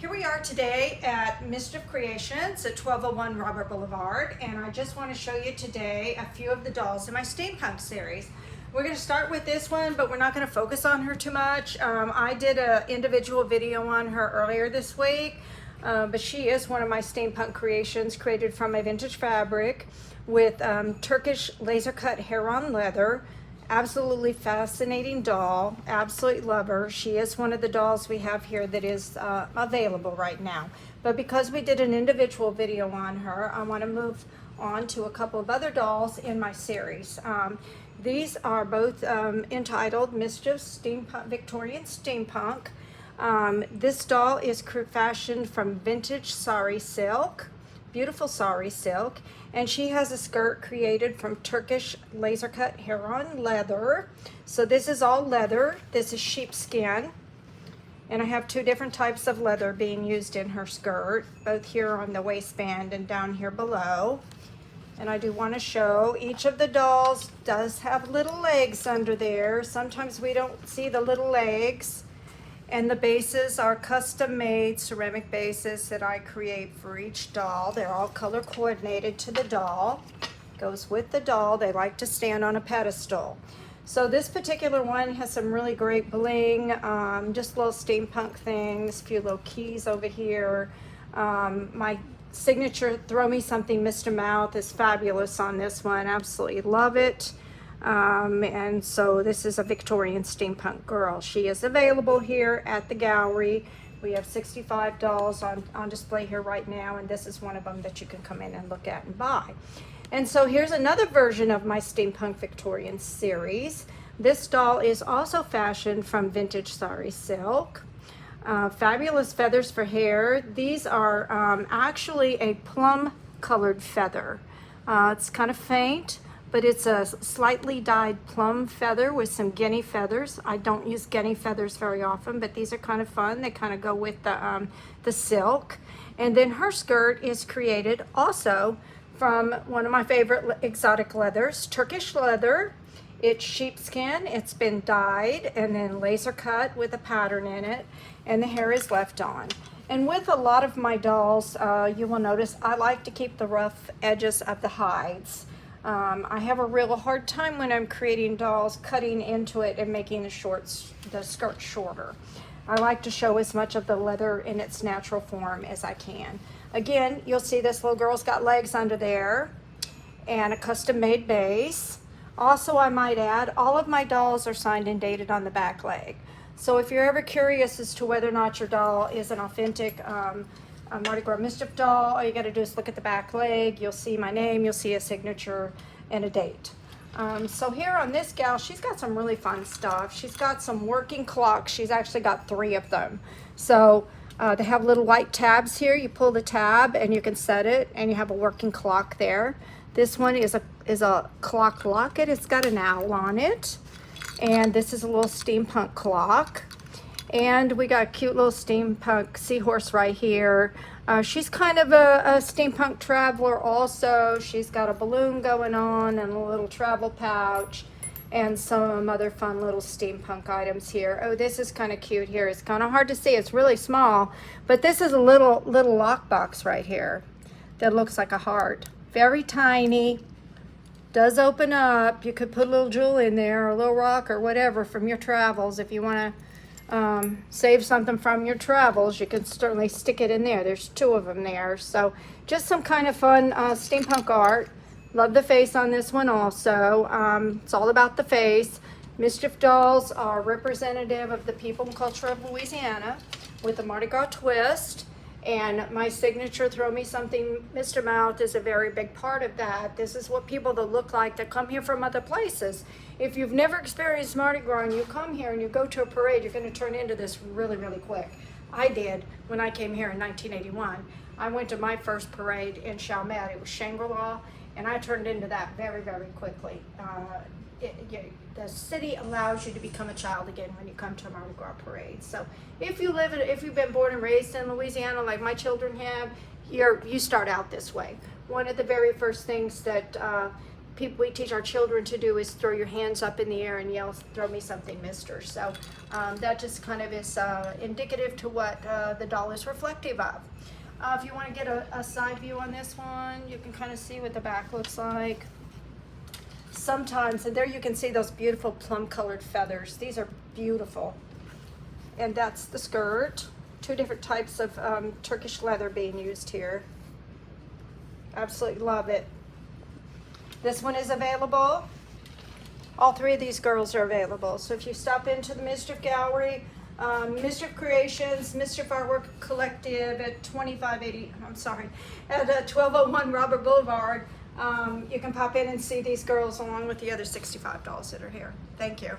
Here we are today at MisChief Creations at 1201 Robert Boulevard, and I just want to show you today a few of the dolls in my steampunk series. We're going to start with this one, but we're not going to focus on her too much. I did an individual video on her earlier this week, but she is one of my steampunk creations created from a vintage fabric with Turkish laser cut hair-on leather. Absolutely fascinating doll. Absolutely love her. She is one of the dolls we have here that is available right now. But because we did an individual video on her, I want to move on to a couple of other dolls in my series. These are both entitled MisChief Steampunk, Victorian Steampunk. This doll is fashioned from vintage sari silk, beautiful sari silk, and she has a skirt created from Turkish laser cut hair-on leather. So this is all leather. This is sheepskin, and I have two different types of leather being used in her skirt, both here on the waistband and down here below. And I do want to show each of the dolls does have little legs under there. Sometimes we don't see the little legs. And the bases are custom made ceramic bases that I create for each doll. They're all color coordinated to the doll. Goes with the doll. They like to stand on a pedestal. So this particular one has some really great bling, just little steampunk things, a few little keys over here. My signature Throw Me Something Mr. Mouth is fabulous on this one. Absolutely love it. And so this is a Victorian steampunk girl. She is available here at the gallery. We have 65 dolls on display here right now, and this is one of them that you can come in and look at and buy. And so here's another version of my Steampunk Victorian series. This doll is also fashioned from vintage sari silk. Fabulous feathers for hair. These are actually a plum colored feather. It's kind of faint, but it's a slightly dyed plum feather with some guinea feathers. I don't use guinea feathers very often, but these are kind of fun. They kind of go with the silk. And then her skirt is created also from one of my favorite exotic leathers, Turkish leather. It's sheepskin, it's been dyed and then laser cut with a pattern in it, and the hair is left on. And with a lot of my dolls, you will notice I like to keep the rough edges of the hides. I have a real hard time when I'm creating dolls cutting into it and making the skirt shorter. I like to show as much of the leather in its natural form as I can. Again, you'll see this little girl's got legs under there and a custom made base. Also, I might add, all of my dolls are signed and dated on the back leg. So if you're ever curious as to whether or not your doll is an authentic a Mardi Gras MisChief doll, all you got to do is look at the back leg. You'll see my name, you'll see a signature and a date. So here on this gal, she's got some really fun stuff. She's got some working clocks. She's actually got 3 of them. So they have little white tabs here. You pull the tab and you can set it, and you have a working clock there. This one is a clock locket. It's got an owl on it. And this is a little steampunk clock. And we got a cute little steampunk seahorse right here. She's kind of a steampunk traveler also. She's got a balloon going on and a little travel pouch and some other fun little steampunk items here. Oh, this is kind of cute here. It's kind of hard to see. It's really small, but this is a little lockbox right here that looks like a heart. Very tiny. Does open up. You could put a little jewel in there or a little rock or whatever from your travels if you want to save something from your travels. You can certainly stick it in there. There's 2 of them there. So just some kind of fun steampunk art. Love the face on this one also. It's all about the face. MisChief dolls are representative of the people and culture of Louisiana with the Mardi Gras Twist. And my signature Throw Me Something Mr. Mouth is a very big part of that. This is what people that look like that come here from other places. If you've never experienced Mardi Gras and you come here and you go to a parade, you're going to turn into this really, really quick. I did when I came here in 1981. I went to my first parade in Chalmette. It was Shangri-La, and I turned into that very, very quickly. The city allows you to become a child again when you come to a Mardi Gras parade. So if you've been born and raised in Louisiana like my children have, you start out this way. One of the very first things that we teach our children to do is throw your hands up in the air and yell, "Throw me something, mister." So that just kind of is indicative to what the doll is reflective of. If you want to get a side view on this one, you can kind of see what the back looks like. Sometimes, and there you can see those beautiful plum colored feathers. These are beautiful. And that's the skirt. Two different types of Turkish leather being used here. Absolutely love it. This one is available. All three of these girls are available. So if you stop into the MisChief Gallery, MisChief Creations, MisChief Artwork Collective at 1201 Robert Boulevard, you can pop in and see these girls along with the other 65 dolls that are here. Thank you.